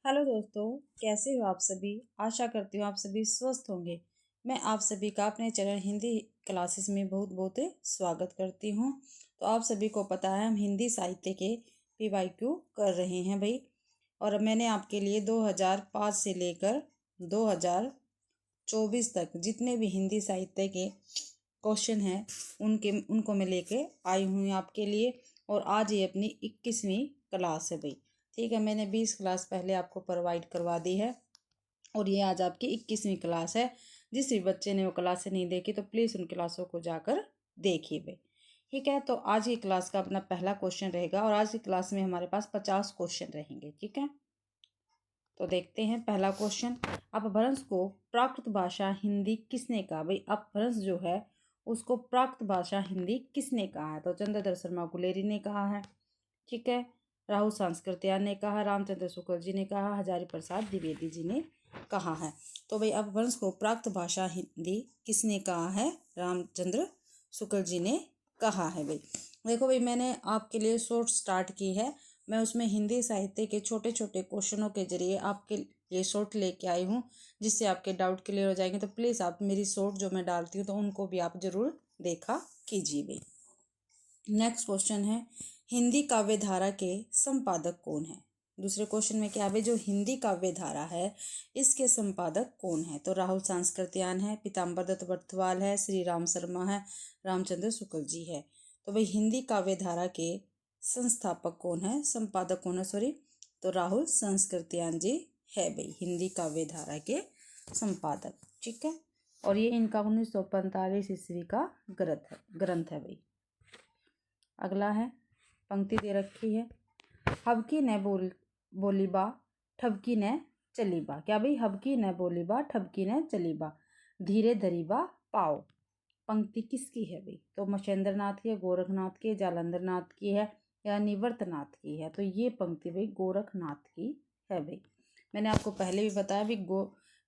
Hello दोस्तों, कैसे हो आप सभी। आशा करती हूँ आप सभी स्वस्थ होंगे। मैं आप सभी का अपने चैनल हिंदी क्लासेस में बहुत बहुत स्वागत करती हूँ। तो आप सभी को पता है हम हिंदी साहित्य के PYQ कर रहे हैं भाई। और मैंने आपके लिए 2005 से लेकर 2024 तक जितने भी हिंदी साहित्य के क्वेश्चन हैं उनको मैं लेके आई हूँ आपके लिए। और आज ये अपनी 21वीं क्लास है भाई। ठीक है, मैंने 20 क्लास पहले आपको प्रोवाइड करवा दी है और ये आज आपकी 21वीं क्लास है। जिस भी बच्चे ने वो क्लासें नहीं देखी तो प्लीज़ उन क्लासों को जाकर देखिए भाई। ठीक है, तो आज की क्लास का अपना पहला क्वेश्चन रहेगा और आज की क्लास में हमारे पास 50 क्वेश्चन रहेंगे। ठीक है, तो देखते हैं पहला क्वेश्चन। अपभ्रंश को प्राकृत भाषा हिंदी किसने कहा भाई। अपभ्रंश जो है उसको प्राकृत भाषा हिंदी किसने कहा है। तो चंद्रधर शर्मा गुलेरी ने कहा है। ठीक है, राहुल सांस्कृत्यायन ने कहा, रामचंद्र शुक्ल जी ने कहा, हजारी प्रसाद द्विवेदी जी ने कहा है। तो भाई अपभ्रंश को प्राकृत भाषा हिंदी किसने कहा है। रामचंद्र शुक्ल जी ने कहा है भाई। देखो भाई, मैंने आपके लिए शॉर्ट स्टार्ट की है। मैं उसमें हिंदी साहित्य के छोटे छोटे क्वेश्चनों के जरिए आपके लिए शॉर्ट लेके आई हूँ, जिससे आपके डाउट क्लियर हो जाएंगे। तो प्लीज़ आप मेरी शॉर्ट जो मैं डालती हूँ तो उनको भी आप जरूर देखा कीजिए भाई। नेक्स्ट क्वेश्चन है, हिंदी काव्य धारा के संपादक कौन है। दूसरे क्वेश्चन में क्या है, जो हिंदी काव्य धारा है इसके संपादक कौन है। तो राहुल सांस्कृत्यायन है, पीताम्बर दत्त बर्थवाल है, श्री राम शर्मा है, रामचंद्र शुक्ल जी है। तो भाई हिंदी काव्य धारा के संस्थापक कौन है, संपादक कौन है, सॉरी, तो राहुल सांस्कृत्यायन जी है भाई हिंदी काव्य धारा के संपादक। ठीक है, और ये इनका 1945 ईस्वी का ग्रंथ है भाई। अगला है, पंक्ति दे रखी है, हबकी न बोली बा ठबकी न चली बा। क्या भाई, हबकी न बोली बा ठबकी न चली बा, धीरे धरी बा पाओ। पंक्ति किसकी है भाई। तो मच्छेंद्र नाथ की है, गोरखनाथ की, जालंधर नाथ की है या निवर्तनाथ की है। तो ये पंक्ति भाई गोरखनाथ की है भाई। मैंने आपको पहले भी बताया भी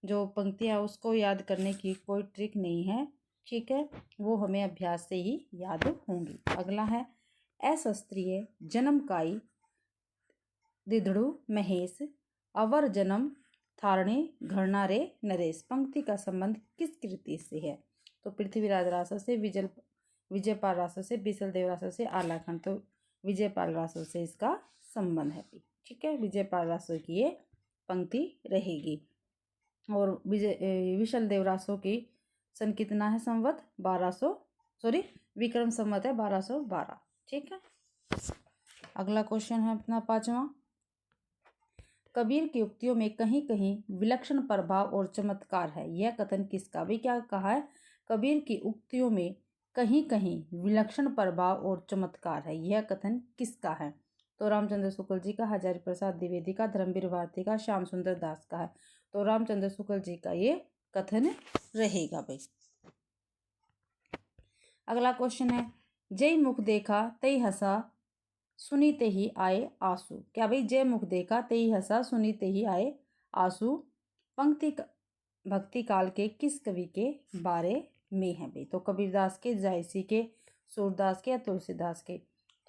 जो पंक्तियाँ है उसको याद करने की कोई ट्रिक नहीं है। ठीक है, वो हमें अभ्यास से ही याद होंगी। अगला है, अशास्त्रीय जन्मकाई दिधड़ु महेश, अवर जन्म थारणे घरना रे नरेश। पंक्ति का संबंध किस कृति से है। तो पृथ्वीराज रासो से, विजयपाल रासो से, बिसल देव रासो से, आलाखंड। तो विजयपाल रासो से इसका संबंध है। ठीक है, विजयपाल रासो की ये पंक्ति रहेगी। और विशल देव रासो की सन कितना है, संवत 1200, सॉरी विक्रम संवत है 1212। ठीक है, अगला क्वेश्चन है अपना पांचवा, कबीर की उक्तियों में कहीं कहीं विलक्षण प्रभाव और चमत्कार है, यह कथन किसका। भी क्या कहा है, कबीर की उक्तियों में कहीं कहीं विलक्षण प्रभाव और चमत्कार है, यह कथन किसका है। तो रामचंद्र शुक्ल जी का, हजारी प्रसाद द्विवेदी का, धर्मवीर भारती का, श्याम सुंदर दास का है। तो रामचंद्र शुक्ल जी का ये कथन रहेगा भाई। अगला क्वेश्चन है, जय मुख देखा तई हंसा सुनीते ही आए आंसू। क्या भाई, जय मुख देखा तई हंसा सुनीते ही आए आंसू पंक्ति भक्ति काल के किस कवि के बारे में है भाई। तो कबीरदास के, जायसी के, सूरदास के या तुलसीदास के।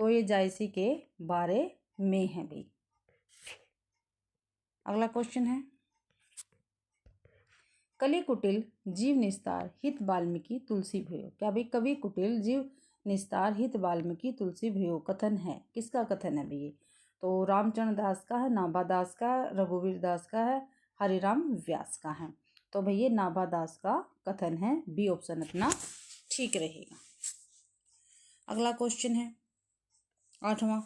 तो ये जायसी के बारे में है भाई। अगला क्वेश्चन है, कलि कुटिल जीव निस्तार हित वाल्मीकि तुलसी भयो। क्या भाई, कवि कुटिल जीव निस्तार हित वाल्मीकि तुलसी भयो कथन है, किसका कथन है भैया। तो रामचंद्र दास का है, नाभा दास का, रघुवीर दास का है, हरिराम व्यास का है। तो भैया नाभा दास का कथन है, बी ऑप्शन अपना ठीक रहेगा। अगला क्वेश्चन है आठवां,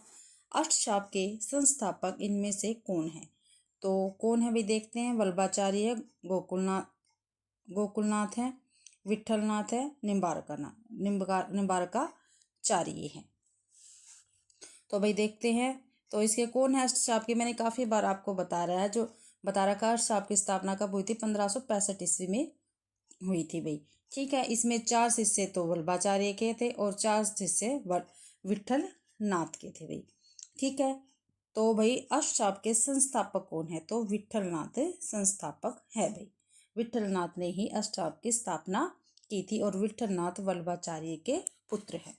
अष्टचाप के संस्थापक इनमें से कौन है। तो कौन है भाई, देखते हैं। वल्लभाचार्य है, गोकुलनाथ है, विठलनाथ है, निम्बारकाचार्य है। तो भाई देखते हैं, तो इसके कौन है अष्टचाप के। मैंने काफ़ी बार आपको बता रखा है अष्टचाप की स्थापना कब हुई थी, 1565 ईस्वी में हुई थी भाई। ठीक है, इसमें 4 शिष्य तो वल्लभाचार्य के थे और 4 शिष्य विठल नाथ के थे भाई। ठीक है, तो भाई अष्टचाप के संस्थापक कौन है, तो विठलनाथ संस्थापक है भाई। विठलनाथ ने ही अष्टचाप की स्थापना की थी और विठलनाथ वल्लभाचार्य के पुत्र हैं।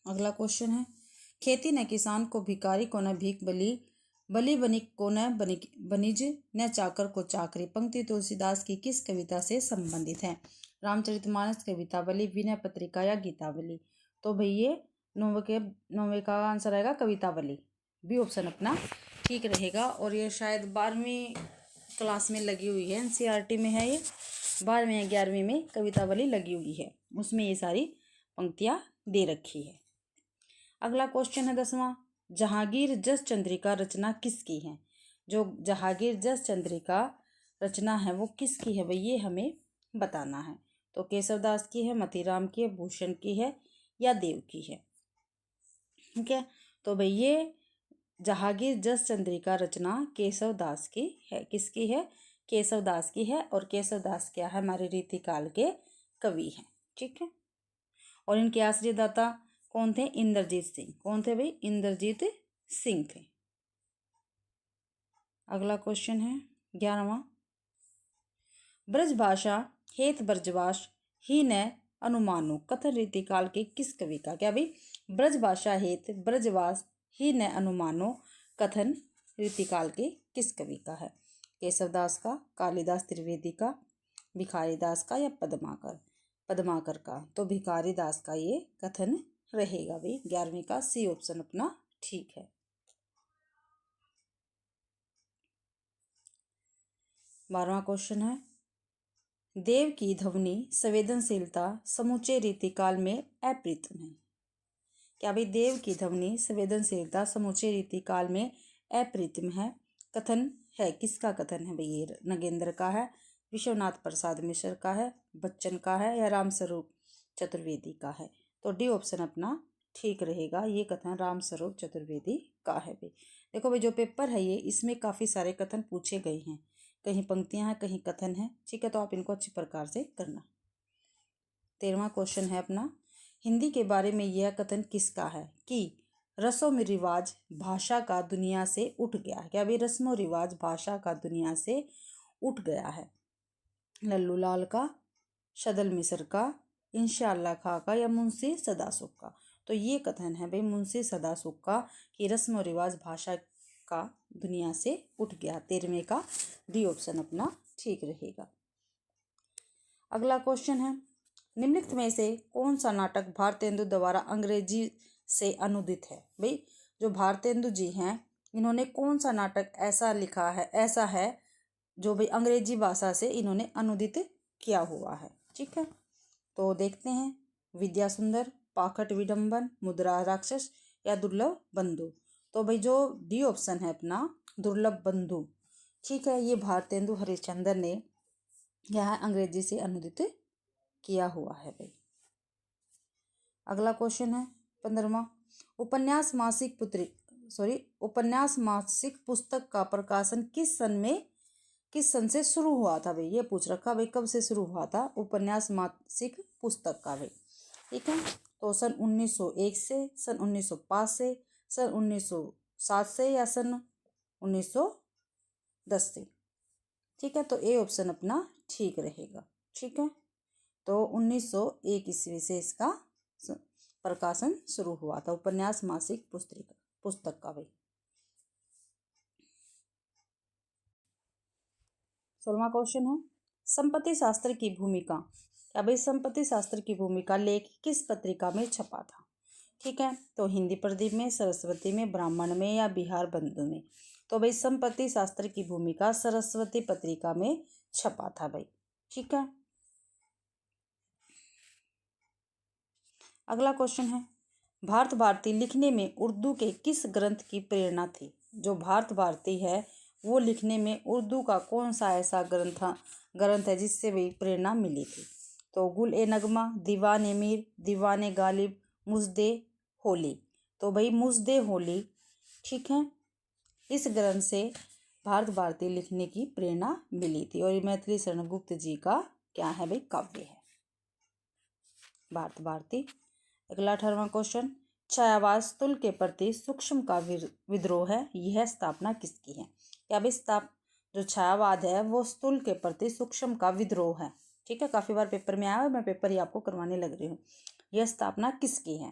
अगला क्वेश्चन है, खेती न किसान को भिखारी को न भीख बलि बलि बनिक को न बनिज न चाकर को चाकरी पंक्ति तुलसीदास की किस कविता से संबंधित है? रामचरितमानस कविता बलि, विनय पत्रिका या गीतावली? तो भाई ये नौवे का आंसर आएगा कवितावली, बी ऑप्शन अपना ठीक रहेगा। और ये शायद 12वीं क्लास में लगी हुई है, एनसीईआरटी में है ये, 12वीं या 11वीं में कवितावली लगी हुई है, उसमें ये सारी पंक्तियां दे रखी है। अगला क्वेश्चन है 10वां, जहांगीर जस चंद्रिका रचना किसकी है? जो जहांगीर जस चंद्रिका रचना है वो किसकी है भाई, ये हमें बताना है। तो केशवदास की है, मतीराम की है, भूषण की है या देव की है? ठीक है, तो भाई ये जहांगीर जस चंद्रिका रचना केशवदास की है। किसकी है? केशवदास की है। और केशवदास क्या है? हमारे रीतिकाल के कवि हैं। ठीक है, और इनके आश्रयदाता कौन थे? इंद्रजीत सिंह। कौन थे भाई? इंद्रजीत सिंह थे। अगला क्वेश्चन है 11वां, ब्रजभाषा हेत ब्रजवास ही न अनुमानो कथन रीतिकाल के किस कवि का? क्या भाई? ब्रजभाषा हेत ब्रजवास ही न अनुमानो कथन रीतिकाल के किस कवि का है? केशवदास का, कालिदास त्रिवेदी का, भिखारी दास का या पद्माकर का? तो भिखारी दास का ये कथन रहेगा भाई। 11वीं का सी ऑप्शन अपना ठीक है। 12वां क्वेश्चन है, देव की ध्वनि संवेदनशीलता समूचे रीतिकाल में अप्रीतम है। क्या भाई? देव की ध्वनि संवेदनशीलता समूचे रीतिकाल में अप्रीतम है कथन है, किसका कथन है भाई? ये नगेंद्र का है, विश्वनाथ प्रसाद मिश्र का है, बच्चन का है या रामस्वरूप चतुर्वेदी का है? तो डी ऑप्शन अपना ठीक रहेगा, ये कथन रामस्वरूप चतुर्वेदी का है भाई। देखो भाई, जो पेपर है ये, इसमें काफ़ी सारे कथन पूछे गए हैं, कहीं पंक्तियां हैं, कहीं कथन है। ठीक है, तो आप इनको अच्छी प्रकार से करना। 13वां क्वेश्चन है अपना, हिंदी के बारे में यह कथन किसका है कि रस्म रिवाज भाषा का दुनिया से उठ गया है? क्या भाई? रस्म रिवाज भाषा का दुनिया से उठ गया है। लल्लू लाल का, शदल मिसर का, इंशाअल्लाह खां का या मुंशी सदासुख का? तो ये कथन है भाई मुंशी सदासुख का कि रस्म रिवाज भाषा का दुनिया से उठ गया। 13वें का डी ऑप्शन अपना ठीक रहेगा। अगला क्वेश्चन है, निम्नलिखित में से कौन सा नाटक भारतेंदु द्वारा अंग्रेजी से अनुदित है? भाई, जो भारतेंदु जी हैं, इन्होंने कौन सा नाटक ऐसा है जो भाई अंग्रेजी भाषा से इन्होंने अनुदित किया हुआ है? ठीक है, तो देखते हैं, विद्या सुंदर, पाखंड विडंबन, मुद्रा राक्षस या दुर्लभ बंधु? तो भाई जो डी ऑप्शन है अपना दुर्लभ बंधु, ठीक है, ये भारतेंदु हरिश्चंद्र ने यह अंग्रेजी से अनुदित किया हुआ है भाई। अगला क्वेश्चन है 15वां, उपन्यास मासिक पुस्तक का प्रकाशन किस सन से शुरू हुआ था भाई? ये पूछ रखा भाई, कब से शुरू हुआ था उपन्यास मासिक पुस्तक का भाई? ठीक है, तो सन 1901 से, सन 1905 से, सन 1907 से या सन 1910 से? ठीक है, तो ए ऑप्शन अपना ठीक रहेगा। ठीक है, तो 1901 ईस्वी से इसका प्रकाशन शुरू हुआ था, उपन्यास मासिक पुस्तक का भाई। 16वां क्वेश्चन है, संपत्ति शास्त्र की भूमिका। क्या भाई? संपत्ति शास्त्र की भूमिका लेख किस पत्रिका में छपा था? ठीक है, तो हिंदी प्रदीप में, सरस्वती में, ब्राह्मण में या बिहार बंधु में? तो भाई संपत्ति शास्त्र की भूमिका सरस्वती पत्रिका में छपा था भाई। ठीक है, अगला क्वेश्चन है, भारत भारती लिखने में उर्दू के किस ग्रंथ की प्रेरणा थी? जो भारत भारती है वो लिखने में उर्दू का कौन सा ऐसा ग्रंथ है जिससे भी प्रेरणा मिली थी? तो गुल ए नगमा, दीवान ए मीर, दीवान ए गालिब, मुजदे होली? तो भाई मुजदे होली, ठीक है, इस ग्रंथ से भारत भारती लिखने की प्रेरणा मिली थी। और ये मैथिली शरण गुप्त जी का क्या है भाई? काव्य है भारत भारती। अगला 18वां क्वेश्चन, छायावाद तुल के प्रति सूक्ष्म का विद्रोह है, यह स्थापना किसकी है? क्या भाई? जो छायावाद है वो स्थूल के प्रति सूक्ष्म का विद्रोह है। ठीक है, काफी बार पेपर में आया है, मैं पेपर ही आपको करवाने लग रही हूँ। यह स्थापना किसकी है?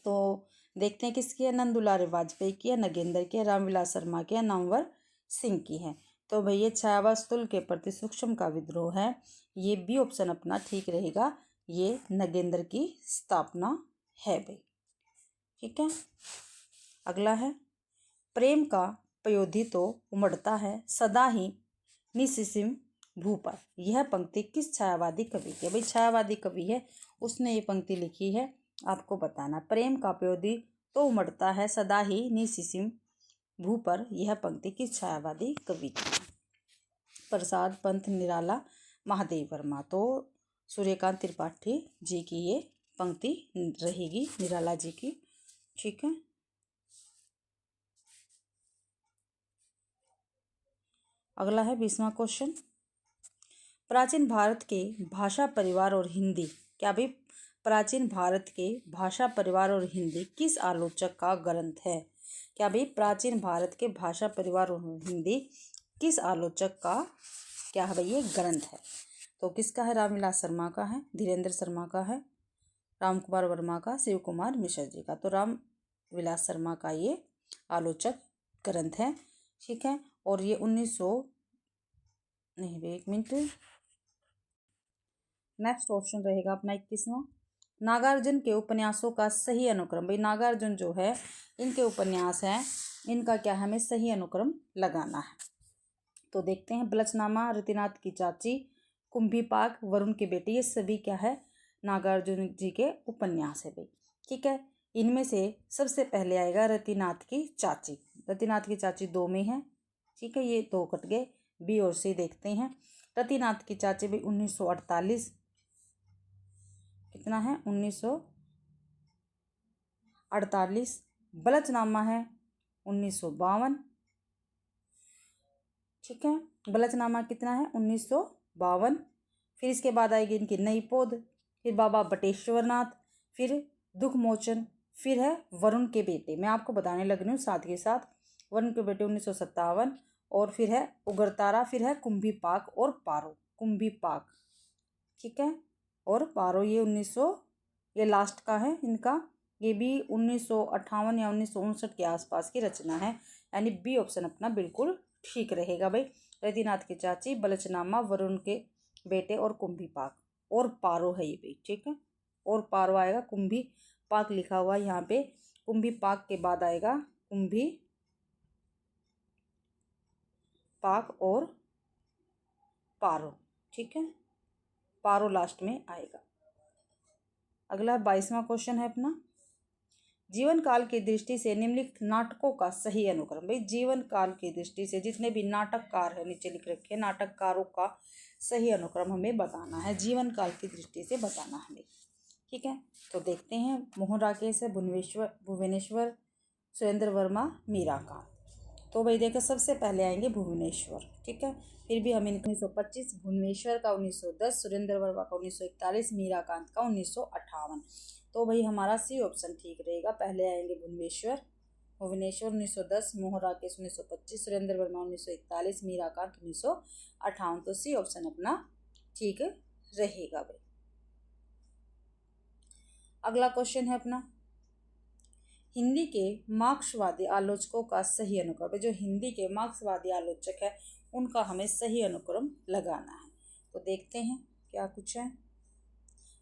तो देखते हैं किसकी है, नंदुलाल वाजपेयी की है, नगेंद्र की है, रामविलास शर्मा की है, नामवर सिंह की है। तो भैया छायावास्तुल के प्रति सूक्ष्म का विद्रोह है, ये बी ऑप्शन अपना ठीक रहेगा, ये नगेंद्र की स्थापना है भाई। ठीक है, अगला है, प्रेम का पयोधी तो उमड़ता है सदा ही निस्सीम भू पर। यह पंक्ति किस छायावादी कवि की है भाई? छायावादी कवि है, उसने ये पंक्ति लिखी है, आपको बताना। प्रेम का पयोधी तो उमड़ता है सदा ही निस्सीम भू पर, यह पंक्ति किस छायावादी कवि की है? प्रसाद पंत निराला महादेव वर्मा। तो सूर्यकांत त्रिपाठी जी की ये पंक्ति रहेगी, निराला जी की। ठीक है, अगला है 20वां क्वेश्चन, प्राचीन भारत के भाषा परिवार और हिंदी, क्या भाई प्राचीन भारत के भाषा परिवार और हिंदी किस आलोचक का ग्रंथ है? क्या भाई प्राचीन भारत के भाषा परिवार और हिंदी किस आलोचक का क्या है भाई ये ग्रंथ है? तो किसका है? रामविलास शर्मा का है, धीरेन्द्र शर्मा का है, राम कुमार वर्मा का, शिव कुमार मिश्र जी का। तो रामविलास शर्मा का ये आलोचक ग्रंथ है। ठीक है, और ये 1900 नहीं भाई, एक मिनट, नेक्स्ट ऑप्शन रहेगा अपना 21वां, नागार्जुन के उपन्यासों का सही अनुक्रम। भाई नागार्जुन जो है, इनके उपन्यास हैं, इनका क्या है, हमें सही अनुक्रम लगाना है। तो देखते हैं, बलचनामा, रतिनाथ की चाची, कुंभीपाक, वरुण के बेटे, ये सभी क्या है, नागार्जुन जी के उपन्यास है भाई। ठीक है, इनमें से सबसे पहले आएगा रतिनाथ की चाची। रतिनाथ की चाची 2 में है। ठीक है, ये 2 कट गए, बी और सी देखते हैं। रतिनाथ की चाची भाई 1948, कितना है 1948। बलचनामा है 1952। ठीक है, बलचनामा कितना है 1952। फिर इसके बाद आएगी इनकी नई पौध, फिर बाबा बटेश्वर नाथ, फिर दुख मोचन, फिर है वरुण के बेटे। मैं आपको बताने लग रही हूँ साथ के साथ, वरुण के बेटे 1957, और फिर है उग्रतारा, फिर है कुंभीपाक और पारो, कुंभीपाक। ठीक है, और पारो ये 1900, ये लास्ट का है इनका, ये भी 1958 या 1959 के आसपास की रचना है, यानी बी ऑप्शन अपना बिल्कुल ठीक रहेगा भाई। रतिनाथ की चाची, बलचनामा, वरुण के बेटे और कुंभीपाक, और पारो है ये भी। ठीक है, और पारो आएगा, कुंभीपाक लिखा हुआ है यहाँ पे, कुंभीपाक के बाद आएगा कुंभीपाक और पारो। ठीक है, पारो लास्ट में आएगा। अगला 22वां क्वेश्चन है अपना, जीवन काल की दृष्टि से निम्नलिखित नाटकों का सही अनुक्रम। भाई जीवन काल की दृष्टि से जितने भी नाटककार है, नीचे लिख रखे हैं, नाटककारों का सही अनुक्रम हमें बताना है, जीवन काल की दृष्टि से बताना हमें। ठीक है, तो देखते हैं, मोहन राकेश है, भुवनेश्वर, सुरेंद्र वर्मा, मीराकांत। तो भाई देखो, सबसे पहले आएंगे भुवनेश्वर। ठीक है, फिर भी हम इनको 1925, भुवनेश्वर का 1910, सुरेंद्र वर्मा का 1941, मीराकांत का 1958। तो भाई हमारा सी ऑप्शन ठीक रहेगा, पहले आएंगे भुवनेश्वर 1910, मोहन राकेश 1925, सुरेंद्र वर्मा 1941, मीराकांत 1958। तो सी ऑप्शन अपना ठीक रहेगा भाई। अगला क्वेश्चन है अपना, हिंदी के मार्क्सवादी आलोचकों का सही अनुक्रम। जो हिंदी के मार्क्सवादी आलोचक है, उनका हमें सही अनुक्रम लगाना है। तो देखते हैं क्या कुछ है,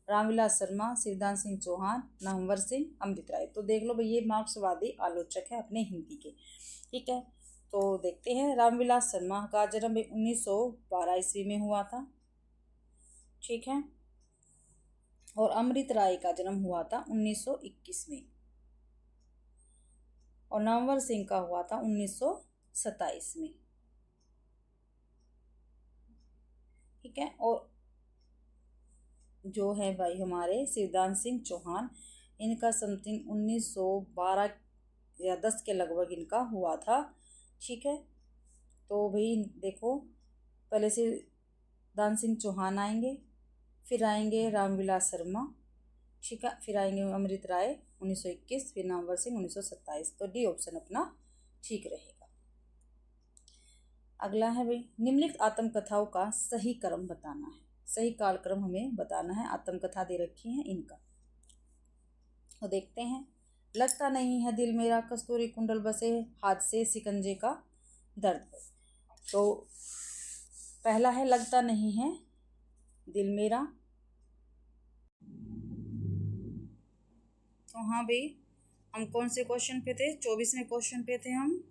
रामविलास शर्मा, शिवदान सिंह चौहान, नामवर सिंह, अमृत राय। तो देख लो भाई, ये मार्क्सवादी आलोचक है अपने हिंदी के। ठीक है, तो देखते हैं, रामविलास शर्मा का जन्म 1912 ईस्वी में हुआ था। ठीक है, और अमृत राय का जन्म हुआ था 1921 में, और नामवर सिंह का हुआ था 1927 में। ठीक है, और जो है भाई हमारे शिवदान सिंह चौहान, इनका समथिंग 1912 या 10 के लगभग इनका हुआ था। ठीक है, तो भाई देखो, पहले शिवदान सिंह चौहान आएंगे, फिर आएंगे रामविलास शर्मा, ठीक है, फिर आएंगे अमृत राय 1921, फिर नामवर सिंह 1927। तो डी ऑप्शन अपना ठीक रहेगा। अगला है भाई, निम्नलिखित आत्मकथाओं का सही क्रम बताना है, सही कालक्रम हमें बताना है, आत्मकथा दे रखी है इनका। तो देखते हैं, लगता नहीं है दिल मेरा कस्तूरी कुंडल बसे हाथ से सिकंजे का दर्द। तो पहला है लगता नहीं है दिल मेरा। तो हाँ भाई, हम कौन से क्वेश्चन पे थे? 24वें क्वेश्चन पे थे हम।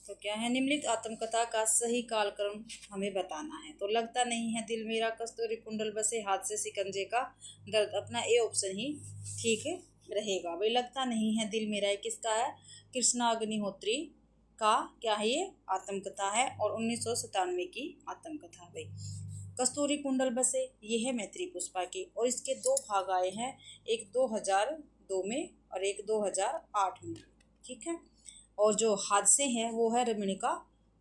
तो क्या है, निम्नलिखित आत्मकथा का सही कालक्रम हमें बताना है। तो लगता नहीं है दिल मेरा कस्तूरी कुंडल बसे हाथ से सिकंजे का दर्द, अपना ए ऑप्शन ही ठीक रहेगा भाई। लगता नहीं है दिल मेरा, ये किसका है? कृष्णा अग्निहोत्री का क्या है, ये आत्मकथा है और 1997 की आत्मकथा है भाई। कस्तूरी कुंडल बसे ये है मैत्री पुष्पा की, और इसके दो भाग आए हैं, एक 2002 में और एक 2008 में, ठीक है। और जो हादसे हैं वो है रमणिका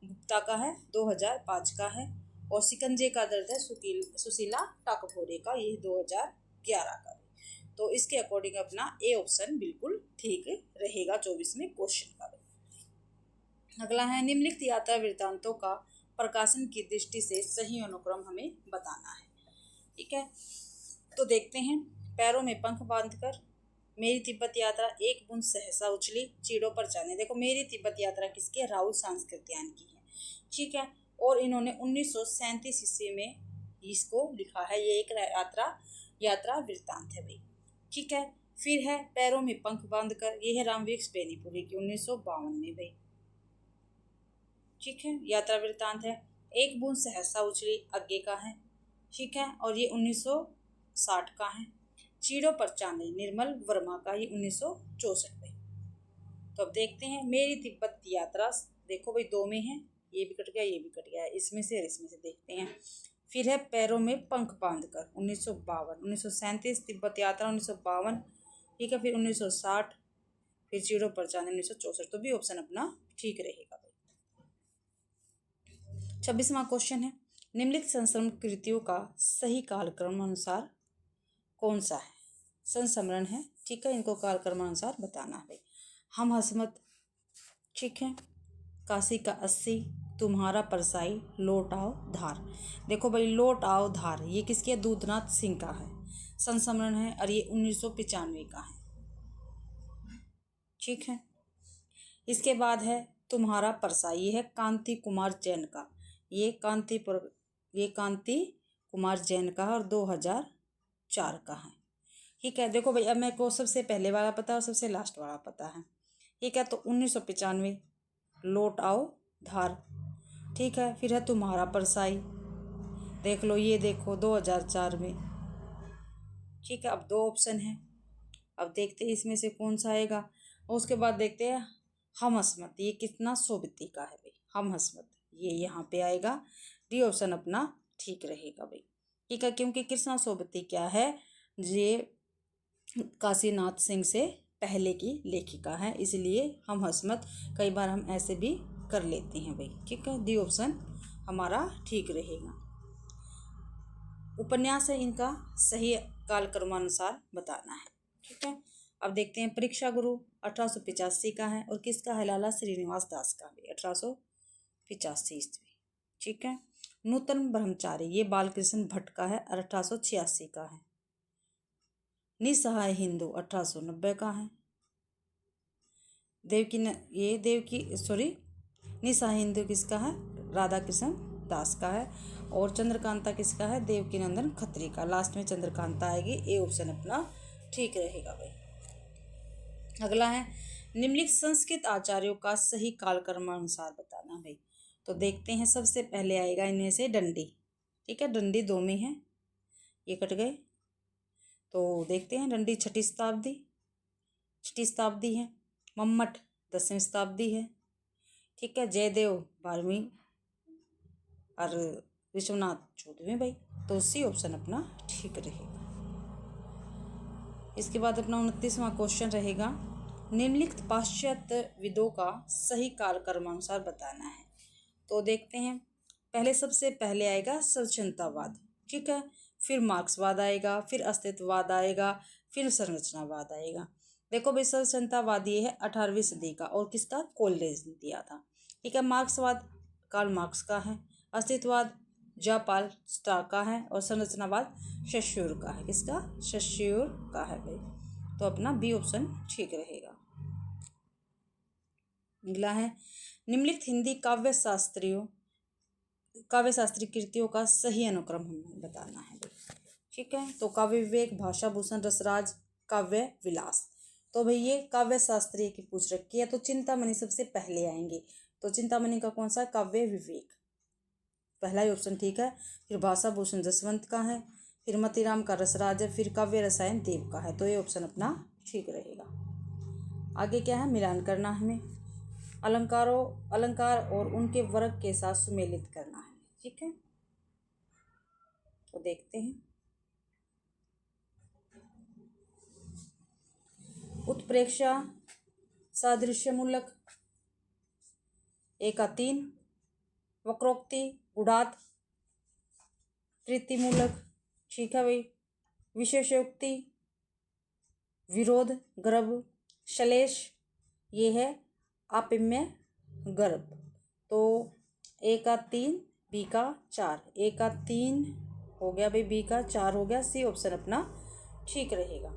गुप्ता का है, 2005 का है। और सिकंजे का दर्द है सुशीला टाकफोरे का, ये 2011 का है। तो इसके अकॉर्डिंग अपना ए ऑप्शन बिल्कुल ठीक रहेगा 24वें क्वेश्चन का। अगला है, निम्नलिखित यात्रा वृत्तांतों का प्रकाशन की दृष्टि से सही अनुक्रम हमें बताना है, ठीक है। तो देखते हैं, पैरों में पंख बांधकर, मेरी तिब्बत यात्रा, एक बूंद सहसा उछली, चीड़ों पर जाने। देखो मेरी तिब्बत यात्रा किसकी है? राहुल सांस्कृत्यायन की है, ठीक है। और इन्होंने 1937 ईस्वी में इसको लिखा है, ये एक यात्रा वृत्तांत है भाई, ठीक है। फिर है पैरों में पंख बांधकर, ये है रामवीर बेनीपुरी की 1952 में भाई, ठीक है, यात्रा वृत्तांत है। एक बूंद सहसा उछली आगे का है, ठीक है, और ये 1960 का है। चीड़ों पर चांदनी निर्मल वर्मा का, ये 1964 में। तो अब देखते हैं मेरी तिब्बत यात्रा, देखो भाई दो में है, ये भी कट गया ये भी कट गया, इसमें से और इसमें से देखते हैं। फिर है पैरों में पंख बांधकर 1952, 1937 तिब्बत यात्रा 1952, ठीक है। फिर 1960, फिर चीड़ों पर चांदनी 1964। तो भी ऑप्शन अपना ठीक रहेगा भाई। 26वां क्वेश्चन है, निम्नलिखित संस्मरण कृतियों का सही कालक्रम अनुसार कौन सा है? संस्मरण है, ठीक है, इनको कालक्रमानुसार बताना है। हम हसमत, ठीक है, काशी का 80, तुम्हारा परसाई, लौट आओ धार। देखो भाई लौट आओ धार ये किसकी है? दूधनाथ सिंह का है, संस्मरण है, और ये 1995 का है, ठीक है। इसके बाद है तुम्हारा परसाई, ये है कांति कुमार जैन का, ये कांति कुमार जैन का और 2004 का है, ठीक है। देखो भाई अब मेरे को सबसे पहले वाला पता है और सबसे लास्ट वाला पता है, ठीक है। तो 1995 लौट आओ धार, ठीक है। फिर है तुम्हारा परसाई, देख लो, ये देखो 2004 में, ठीक है। अब दो ऑप्शन है, अब देखते हैं इसमें से कौन सा आएगा। और उसके बाद देखते हैं हम हसमत, ये कितना सोबती का है भाई, हम हसमत ये यहाँ पे आएगा, डी ऑप्शन अपना ठीक रहेगा भाई, ठीक है। क्योंकि कृष्णा सोबती क्या है, ये काशीनाथ सिंह से पहले की लेखिका है, इसलिए हम हसमत कई बार हम ऐसे भी कर लेते हैं भाई, ठीक है। डी ऑप्शन हमारा ठीक रहेगा। उपन्यास है, इनका सही कालक्रमानुसार बताना है, ठीक है। अब देखते हैं परीक्षा गुरु 1885 का है, और किसका है? लाला श्रीनिवास दास का भी 1885 ईस्वी, ठीक है। नूतन ब्रह्मचारी ये बालकृष्ण भट्ट का है, 1886 का है। निसहाय हिंदू 1890 का है। निसहाय हिंदू किसका है? राधा कृष्ण दास का है। और चंद्रकांता किसका है? देवकी नंदन खत्री का, लास्ट में चंद्रकांता आएगी, ए ऑप्शन अपना ठीक रहेगा भाई। अगला है निम्नलिखित संस्कृत आचार्यों का सही कालक्रमानुसार बताना भाई। तो देखते हैं, सबसे पहले आएगा इनमें से डंडी, ठीक है, डंडी दो में है, ये कट गए। तो देखते हैं डंडी छठी शताब्दी है, मम्मट 10वीं शताब्दी है, ठीक है। जयदेव 12वीं और विश्वनाथ 14वीं भाई, तो सी ऑप्शन अपना ठीक रहेगा। इसके बाद अपना 29वां क्वेश्चन रहेगा, निम्नलिखित पाश्चात्य विदों का सही कालक्रमानुसार बताना है। तो देखते हैं, पहले सबसे पहले आएगा स्वच्छंदतावाद, ठीक है। फिर मार्क्सवाद आएगा, फिर अस्तित्ववाद आएगा, फिर संरचनावाद आएगा। देखो भाई स्वच्छंदतावाद ये है 18वीं सदी का, और किसका? कोलरिज ने दिया था, ठीक है। मार्क्सवाद कार्ल मार्क्स का है। अस्तित्ववाद जापाल स्टार का है और संरचनावाद शश्यूर का है। किसका? शश्यूर का है भाई। तो अपना बी ऑप्शन ठीक रहेगा। अगला है निम्नलिखित हिंदी काव्य शास्त्री कृतियों का सही अनुक्रम हमें बताना है भाई। ठीक है, तो काव्य विवेक, भाषा भूषण, रसराज, काव्य विलास। तो भाई ये काव्य शास्त्रीय की पूछ रखी है, तो चिंतामणि सबसे पहले आएंगे। तो चिंतामणि का कौन सा? काव्य विवेक, पहला ही ऑप्शन ठीक है। फिर भाषा भूषण जसवंत का है, फिर मतीराम का रसराज है, फिर काव्य रसायन देव का है। तो ये ऑप्शन अपना ठीक रहेगा। आगे क्या है? मिलान करना है हमें, अलंकार और उनके वर्ग के साथ सुमेलित करना है। ठीक है, तो देखते हैं। उत्प्रेक्षा, सादृश्यमूलक, एका 3, वक्रोक्ति, गुणात, प्रीतिमूलक। ठीक है भाई, विशेषोक्ति, विरोध, गर्भ, श्लेष, ये है आपिम्य गर्भ। तो ए का 3, बी का 4, ए का 3 हो गया भाई, बी का 4 हो गया, सी ऑप्शन अपना ठीक रहेगा।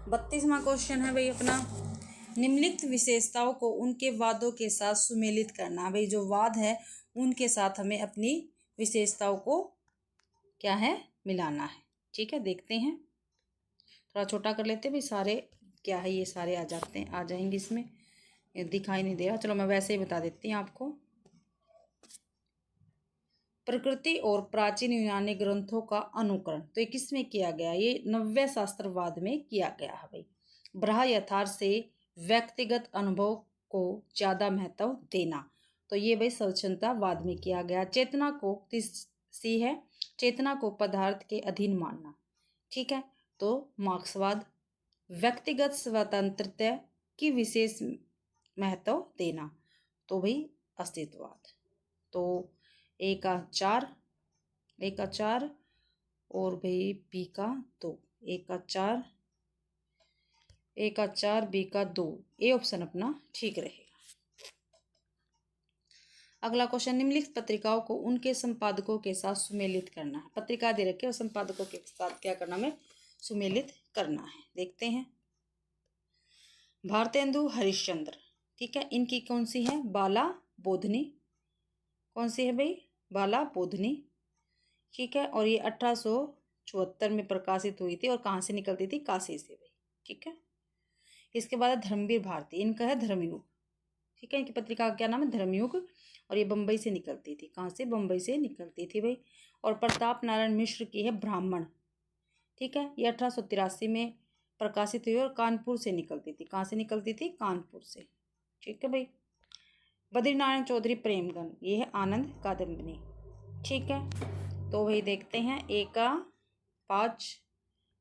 32वां क्वेश्चन है भाई अपना, निम्नलिखित विशेषताओं को उनके वादों के साथ सुमेलित करना। भाई जो वाद है उनके साथ हमें अपनी विशेषताओं को क्या है? मिलाना है। ठीक है, देखते हैं, थोड़ा छोटा कर लेते हैं भाई। सारे क्या है, ये सारे आ जाएंगे इसमें, ये दिखाई नहीं दे रहा। चलो मैं वैसे ही बता देती हूँ आपको। प्रकृति और प्राचीन यूनानी ग्रंथों का अनुकरण, तो ये किसमें किया गया? ये नव्य शास्त्रवाद में किया गया है भाई। बाह्य यथार्थ से व्यक्तिगत अनुभव को ज्यादा महत्व देना, तो ये भाई स्वच्छंदतावाद में किया गया। चेतना को सी है, चेतना को पदार्थ के अधीन मानना। ठीक है, तो मार्क्सवाद। व्यक्तिगत स्वतंत्रता की विशेष महत्व देना, तो भाई अस्तित्ववाद। तो ए का 4 और भाई बी का 2, ए का 4 बी का 2, ए ऑप्शन अपना ठीक रहेगा। अगला क्वेश्चन, निम्नलिखित पत्रिकाओं को उनके संपादकों के साथ सुमेलित करना है। पत्रिका दे रखे और संपादकों के साथ क्या करना है? सुमेलित करना है। देखते हैं। भारतेंदु हरिश्चंद्र, ठीक है, इनकी कौन सी है? बाला बोधनी। कौन सी है भाई? बाला बोधनी। ठीक है, और ये 1874 में प्रकाशित हुई थी और कहाँ से निकलती थी? काशी से भाई। ठीक है, इसके बाद धर्मवीर भारती, इनका है धर्मयुग। ठीक है, इनकी पत्रिका का क्या नाम है? धर्मयुग, और ये बम्बई से निकलती थी। कहाँ से? बम्बई से निकलती थी भाई। और प्रताप नारायण मिश्र की है ब्राह्मण। ठीक है, ये 1883 में प्रकाशित हुई और कानपुर से निकलती थी। कहाँ से निकलती थी? कानपुर से। ठीक है भाई। बद्रीनारायण चौधरी प्रेमगन, ये है आनंद कादम्बिनी। ठीक है, तो वही देखते हैं। ए का 5,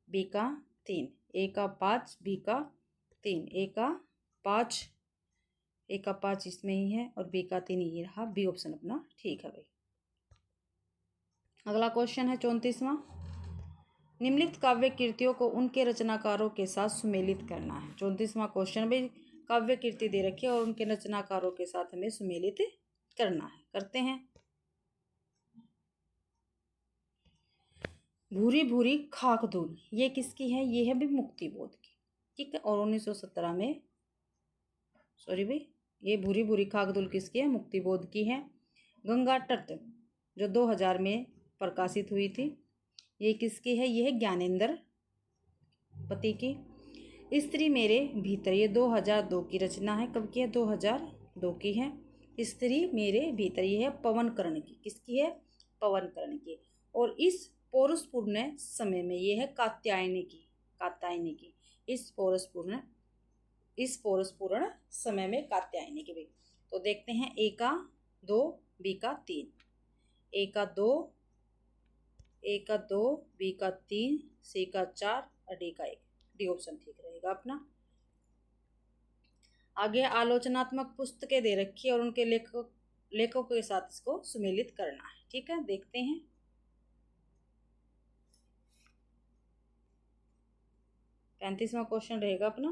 बी का 3, ए का 5, बी का 3, ए का 5 इसमें ही है और बी का 3 ये रहा। बी ऑप्शन अपना ठीक है भाई। अगला क्वेश्चन है 34वां, निम्नलिखित काव्य कृतियों को उनके रचनाकारों के साथ सुमेलित करना है। 34वां क्वेश्चन भाई, काव्य कृति दे रखी है और उनके रचनाकारों के साथ हमें सुमेलित करना है। करते हैं। भूरी भूरी खाक धूल, ये किसकी है? ये है भी मुक्तिबोध की। ठीक है, और 1917 में, सॉरी भाई, ये भूरी भूरी खाक धूल किसकी है? मुक्तिबोध की है। गंगा तट, जो 2000 में प्रकाशित हुई थी, ये किसकी है? ये है ज्ञानेंद्र पति की। स्त्री मेरे भीतर, ये 2002 की रचना है। कब की है? 2002 की है। स्त्री मेरे भीतर, ये है पवन कर्ण की। किसकी है? पवन कर्ण की। और इस पौरुषपूर्ण समय में, ये है कात्यायनी की। इस पौरुषपूर्ण समय में कात्यायनी की भी। तो देखते हैं। ए का 2, बी का 3, ए का 2, बी का 3, सी का 4 और डी का 1। डी ऑप्शन ठीक रहेगा अपना। आगे आलोचनात्मक पुस्तकें दे रखी है और उनके लेखकों के साथ इसको सुमेलित करना है। ठीक है, देखते हैं। पैंतीसवां क्वेश्चन रहेगा अपना,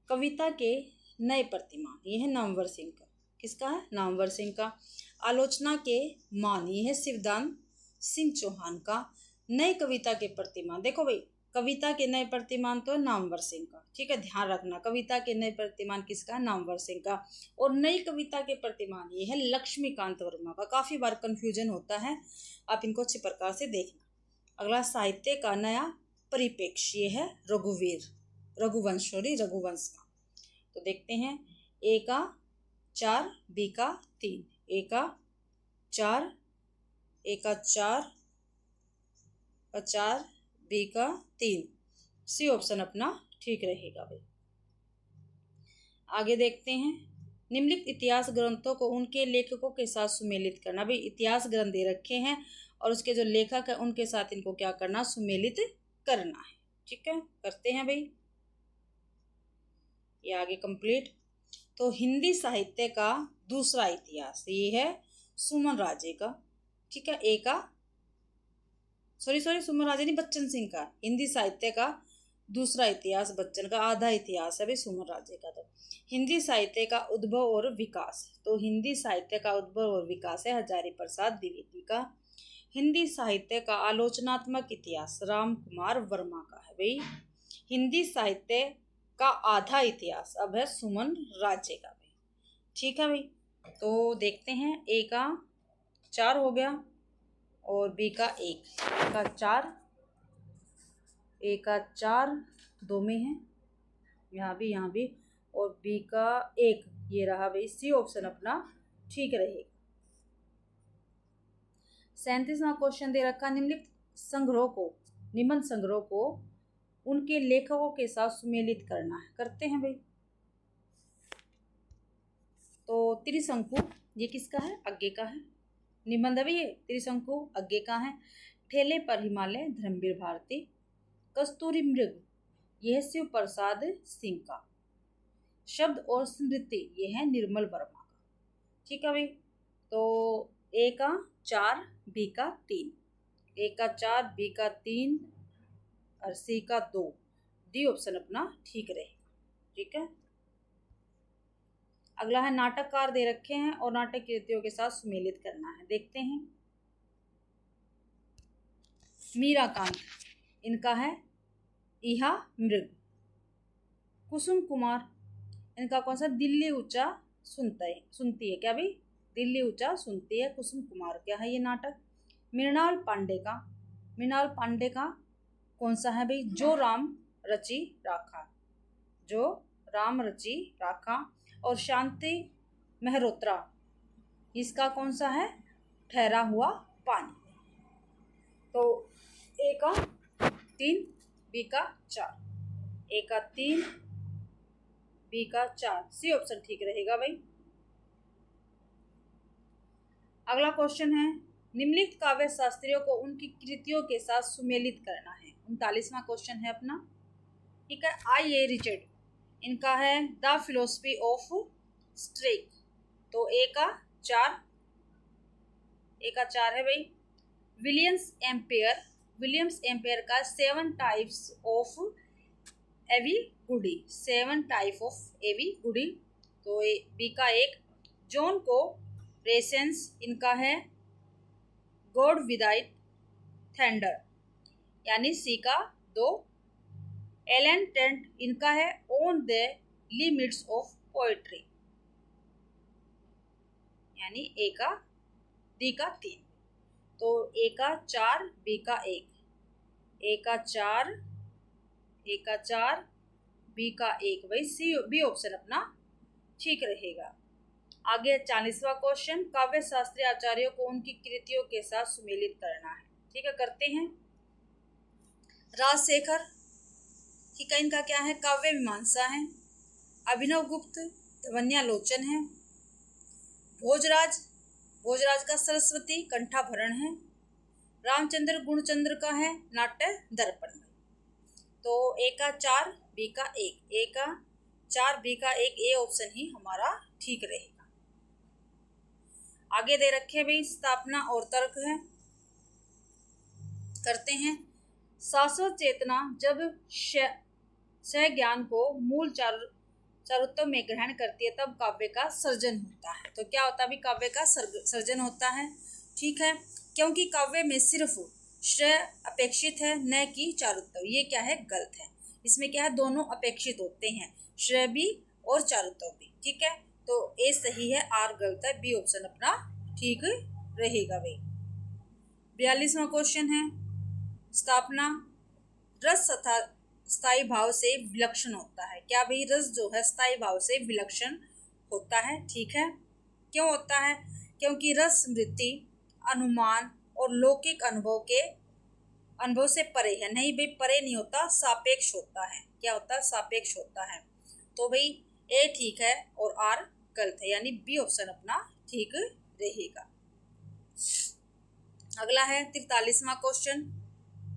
कविता के नए प्रतिमान, ये है नामवर सिंह का। किसका है? नामवर सिंह का। आलोचना के मान, ये है शिवदान सिंह चौहान का। नई कविता के प्रतिमान, देखो भाई कविता के नए प्रतिमान तो नामवर सिंह का, ठीक है, ध्यान रखना। कविता के नए प्रतिमान किसका? नामवर सिंह का। और नई कविता के प्रतिमान ये है लक्ष्मीकांत वर्मा का। काफी बार कंफ्यूजन होता है, आप इनको अच्छे प्रकार से देखना। अगला साहित्य का नया परिप्रेक्ष्य, ये है रघुवंश का। तो देखते हैं, ए का 4, बी का 3, ए का 4, बी का 3, सी ऑप्शन अपना ठीक रहेगा भाई। आगे देखते हैं, निम्नलिखित इतिहास ग्रंथों को उनके लेखकों के साथ सुमेलित करना। भाई इतिहास ग्रंथ दे रखे हैं और उसके जो लेखक है उनके साथ इनको क्या करना? सुमेलित करना है, ठीक है, करते हैं भाई। ये आगे कंप्लीट। तो हिंदी साहित्य का दूसरा इतिहास, ये है सुमन राजे का, ठीक है, ए का सुमन राजे नहीं, बच्चन सिंह का। हिंदी साहित्य का दूसरा इतिहास बच्चन का, आधा इतिहास है भाई सुमन राजे का। तो हिंदी साहित्य का उद्भव और विकास, तो हिंदी साहित्य का उद्भव और विकास है हजारी प्रसाद द्विवेदी का। हिंदी साहित्य का आलोचनात्मक इतिहास राम कुमार वर्मा का है भाई। हिंदी साहित्य का आधा इतिहास अब है सुमन राजे का भाई, ठीक है भाई। तो देखते हैं, ए का 4 हो गया और बी का 1, ए का 4 2 में है, यहाँ भी, और बी का 1 ये रहा भाई, सी ऑप्शन अपना ठीक रहेगा। 37वां क्वेश्चन दे रखा, निबंध संग्रह को उनके लेखकों के साथ सुमेलित करना है, करते हैं भाई। तो त्रिशंकु ये किसका है? अग्गे का है। निबंध है ये त्रिशंकु अग्गे का है। ठेले पर हिमालय धर्मवीर भारती। कस्तूरी मृग यह है शिव प्रसाद सिंह का। शब्द और स्मृति ये है निर्मल वर्मा का, ठीक है भाई। तो ए का 4, बी का 3, ए का 4, बी का 3 और सी का 2, डी ऑप्शन अपना ठीक रहेगा, ठीक है। अगला है नाटककार दे रखे हैं और नाटक कृतियों के साथ सुमेलित करना है, देखते हैं। मीराकांत इनका है इहा मृग। कुसुम कुमार इनका कौन सा? दिल्ली ऊंचा सुनती है क्या भाई? दिल्ली ऊंचा सुनती है, कुसुम कुमार क्या है ये नाटक। मृणाल पांडे का कौन सा है भाई? जो राम रची राखा। और शांति मेहरोत्रा इसका कौन सा है? ठहरा हुआ पानी। तो ए का 3, बी का 4, ए का 3, बी का 4, सी ऑप्शन ठीक रहेगा भाई। अगला क्वेश्चन है, निम्नलिखित काव्य शास्त्रियों को उनकी कृतियों के साथ सुमेलित करना है। 39वां क्वेश्चन है अपना, ठीक है। आई.ए. रिचर्ड इनका है द फिलोसफी ऑफ स्ट्रेक। तो ए का 4 है भाई। विलियम्स एम्पेयर का 7 टाइप्स ऑफ एविगुडी, 7 टाइप ऑफ एविगुडी। तो बी का 1। जॉन को रेसेंस इनका है गॉड विदाउट थंडर, यानी सी का 2। एलन टेंट इनका है on the limits of poetry, यानी डी का 3। तो ए का 4, बी का 1, ए का 4, बी का 1 भाई, सी बी ऑप्शन अपना ठीक रहेगा। आगे 40वां क्वेश्चन, काव्य शास्त्रीय आचार्यों को उनकी कृतियों के साथ सुमेलित करना है, ठीक है, करते हैं। राजशेखर ठीक है, इनका क्या है? काव्य मीमांसा है। अभिनव गुप्त ध्वन्यालोचन है। भोजराज का सरस्वती कंठाभरण है। रामचंद्र गुणचंद्र का है नाट्य दर्पण। तो ए का 4, बी का 1, ए का 4, बी का 1, ए ऑप्शन ही हमारा ठीक रहेगा। आगे दे रखे भाई स्थापना और तर्क है, करते हैं। शाश्वत चेतना जब सज्ञान को मूल चारुत्व में ग्रहण करती है तब काव्य का सर्जन होता है। तो क्या होता है? अभी काव्य का सर्जन होता है, ठीक है, क्योंकि काव्य में सिर्फ श्रेय अपेक्षित है, न कि चारुत्व। ये क्या है? गलत है। इसमें क्या है? दोनों अपेक्षित होते हैं, श्रेय भी और चारुत्व भी, ठीक है। तो ए सही है, आर गलत है, बी ऑप्शन अपना ठीक रहेगा भाई। 42वां क्वेश्चन है, स्थापना रस तथा स्थायी भाव से विलक्षण होता है। क्या भाई? रस जो है स्थायी भाव से विलक्षण होता है, ठीक है। क्यों होता है? क्योंकि रस स्मृति, अनुमान और लौकिक अनुभव से परे है। नहीं भाई, परे नहीं होता, सापेक्ष होता है। क्या होता है? सापेक्ष होता है। तो भाई ए ठीक है और आर गलत है, यानी बी ऑप्शन अपना ठीक रहेगा। अगला है 43वां क्वेश्चन,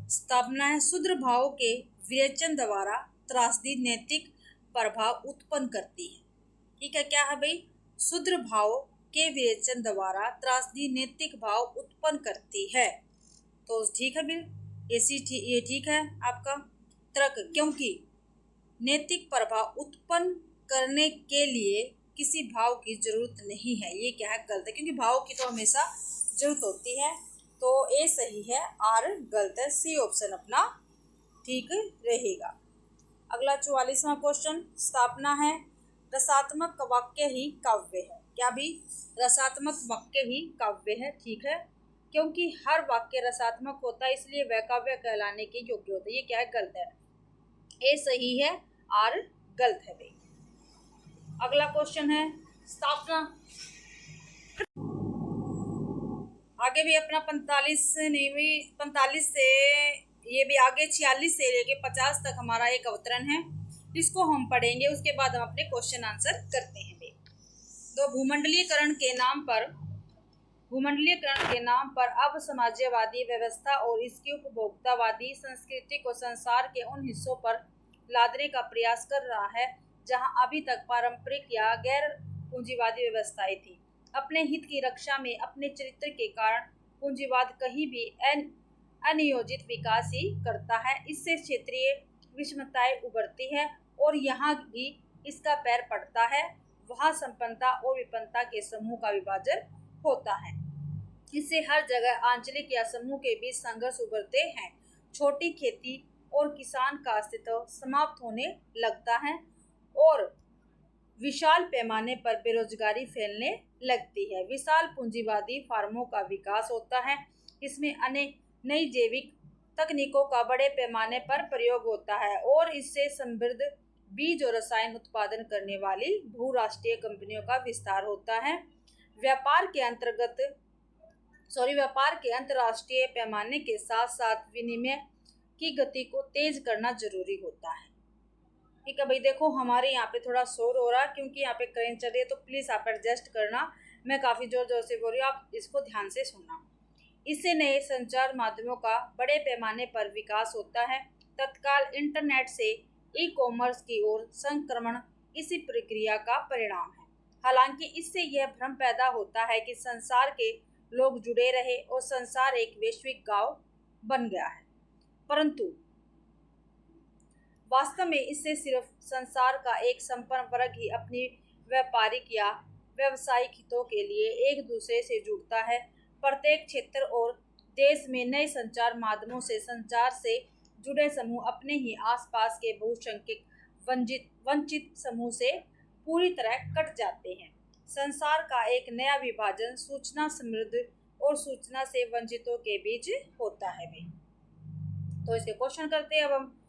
स्थापना है शूद्र भाव के विवेचन द्वारा त्रासदी नैतिक प्रभाव उत्पन्न करती है, ठीक है। क्या है भाई? शूद्र भाव के विवेचन द्वारा त्रासदी नैतिक भाव उत्पन्न करती है। तो ठीक है भाई, ये ठीक है आपका तर्क, क्योंकि नैतिक प्रभाव उत्पन्न करने के लिए किसी भाव की जरूरत नहीं है। ये क्या है? गलत है, क्योंकि भाव की तो हमेशा जरूरत होती है। तो ए सही है, आर गलत है, सी ऑप्शन अपना ठीक रहेगा। अगला 44वां क्वेश्चन, स्थापना है रसात्मक वाक्य ही काव्य है। क्या भी? रसात्मक वाक्य ही काव्य है, ठीक है, क्योंकि हर वाक्य रसात्मक होता है, इसलिए वह काव्य कहलाने के योग्य होता है। ये क्या है? गलत है, ए सही है, आर गलत है भाई। अगला क्वेश्चन है, स्थापना आगे भी अपना 45 से ये भी आगे 46 से लेके 50 तक हमारा एक अवतरण है, इसको हम पढ़ेंगे, उसके बाद हम अपने क्वेश्चन आंसर करते हैं भाई। तो भूमंडलीकरण के नाम पर अब समाजवादी व्यवस्था और इसकी उपभोक्तावादी संस्कृति को संसार के उन हिस्सों पर लादने का प्रयास कर रहा है जहां अभी तक पारंपरिक या गैर पूंजीवादी व्यवस्थाएं थी। अपने हित की रक्षा में अपने चरित्र के कारण पूंजीवाद कहीं भी अनियोजित विकास ही करता है। इससे क्षेत्रीय विषमताएं उभरती है और यहाँ भी इसका पैर पड़ता है। वहाँ संपन्नता और विपन्नता के समूह का विभाजन होता है। इससे हर जगह आंचलिक या समूह के बीच संघर्ष उभरते हैं। छोटी खेती और किसान का अस्तित्व समाप्त होने लगता है और विशाल पैमाने पर बेरोजगारी फैलने लगती है। विशाल पूंजीवादी फार्मों का विकास होता है। इसमें अनेक नई जैविक तकनीकों का बड़े पैमाने पर प्रयोग होता है और इससे समृद्ध बीज और रसायन उत्पादन करने वाली बहुराष्ट्रीय कंपनियों का विस्तार होता है। व्यापार के अंतर्राष्ट्रीय पैमाने के साथ साथ विनिमय की गति को तेज करना जरूरी होता है। ठीक है भाई, देखो हमारे यहाँ पे थोड़ा शोर हो रहा है क्योंकि यहाँ पे करेंट चल रही है, तो प्लीज आप एडजस्ट करना। मैं काफी जोर जोर से बोल रही हूँ, आप इसको ध्यान से सुनना। इससे नए संचार माध्यमों का बड़े पैमाने पर विकास होता है। तत्काल इंटरनेट से ई कॉमर्स की ओर संक्रमण इसी प्रक्रिया का परिणाम है। हालांकि इससे यह भ्रम पैदा होता है कि संसार के लोग जुड़े रहे और संसार एक वैश्विक गांव बन गया है, परंतु वास्तव में इससे सिर्फ संसार का एक संपन्न वर्ग ही अपनी व्यापारिक या व्यावसायिक हितों के लिए एक दूसरे से जुड़ता है। प्रत्येक क्षेत्र और देश में नए संचार माध्यमों से संचार से जुड़े समूह अपने ही आसपास के बहुसंख्यक वंचित समूह से पूरी तरह कट जाते हैं। संसार का एक नया विभाजन सूचना समृद्ध और सूचना से वंचितों के बीच होता है भाई। तो इसके क्वेश्चन करते हैं अब हम।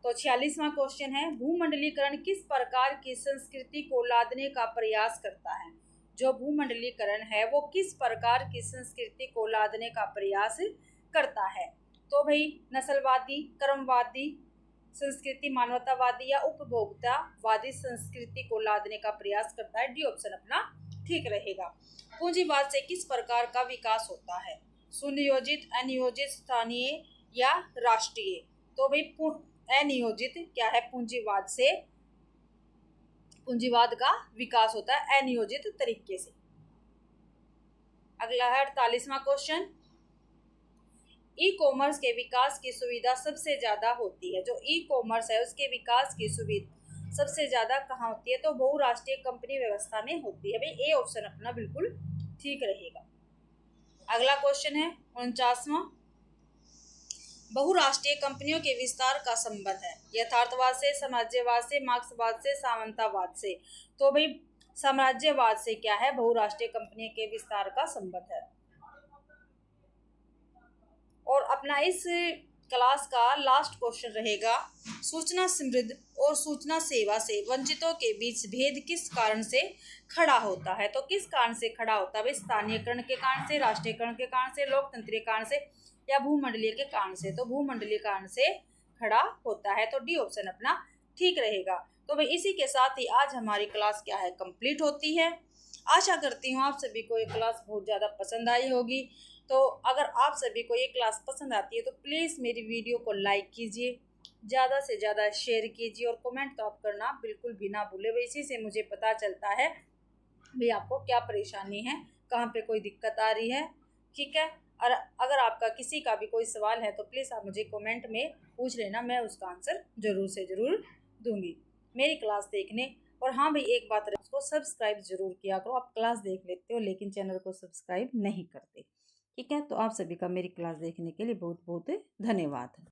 तो 46वां क्वेश्चन है, भूमंडलीकरण किस प्रकार की संस्कृति को लादने का प्रयास करता है। जो भूमंडलीकरण है वो किस प्रकार की संस्कृति को लादने का प्रयास करता है। तो भाई नस्लवादी, क्रमवादी संस्कृति, मानवतावादी या उपभोक्तावादी संस्कृति को लादने का प्रयास करता है। डी ऑप्शन अपना ठीक रहेगा। पूंजीवाद से किस प्रकार का विकास होता है। सुनियोजित, अनियोजित, स्थानीय या राष्ट्रीय। तो भाई अनियोजित क्या है, पूंजीवाद से पूंजीवाद का विकास होता है अनियोजित तरीके से। अगला है 48वां क्वेश्चन, ई कॉमर्स के विकास की सुविधा सबसे ज्यादा होती है। जो ई कॉमर्स है उसके विकास की सबसे ज़्यादा कहाँ होती है, तो बहुराष्ट्रीय कंपनी व्यवस्था में होती है भाई। ए ऑप्शन अपना बिल्कुल ठीक रहेगा। अगला क्वेश्चन है 49वां, बहुराष्ट्रीय कंपनियों के विस्तार का संबंध है यथार्थवाद से, साम्राज्यवाद से, मार्क्सवाद से, सामंतवाद से। तो भाई साम्राज्यवाद से क्या है, बहुराष्ट्रीय कंपनी के विस्तार का संबंध है। और अपना इस क्लास का लास्ट क्वेश्चन रहेगा, सूचना समृद्ध और सूचना सेवा से वंचितों के बीच भेद किस कारण से खड़ा होता है। तो किस कारण से खड़ा होता है भाई, स्थानीयकरण के कारण से, राष्ट्रीयकरण के कारण से, लोकतंत्रीय कारण से, या भूमंडलीय के कारण से। तो भूमंडलीय कारण से खड़ा होता है, तो डी ऑप्शन अपना ठीक रहेगा। तो भाई इसी के साथ ही आज हमारी क्लास क्या है, कंप्लीट होती है। आशा करती हूँ आप सभी को ये क्लास बहुत ज़्यादा पसंद आई होगी। तो अगर आप सभी को ये क्लास पसंद आती है तो प्लीज़ मेरी वीडियो को लाइक कीजिए, ज़्यादा से ज़्यादा शेयर कीजिए, और कमेंट तो आप करना बिल्कुल भी ना भूले। भाई इसी से मुझे पता चलता है भाई आपको क्या परेशानी है, कहाँ पे कोई दिक्कत आ रही है, ठीक है। और अगर आपका किसी का भी कोई सवाल है तो प्लीज़ आप मुझे कमेंट में पूछ लेना, मैं उसका आंसर ज़रूर से ज़रूर दूंगी मेरी क्लास देखने। और हाँ भाई एक बात, उसको सब्सक्राइब जरूर किया करो। आप क्लास देख लेते हो लेकिन चैनल को सब्सक्राइब नहीं करते, ठीक है। तो आप सभी का मेरी क्लास देखने के लिए बहुत बहुत धन्यवाद।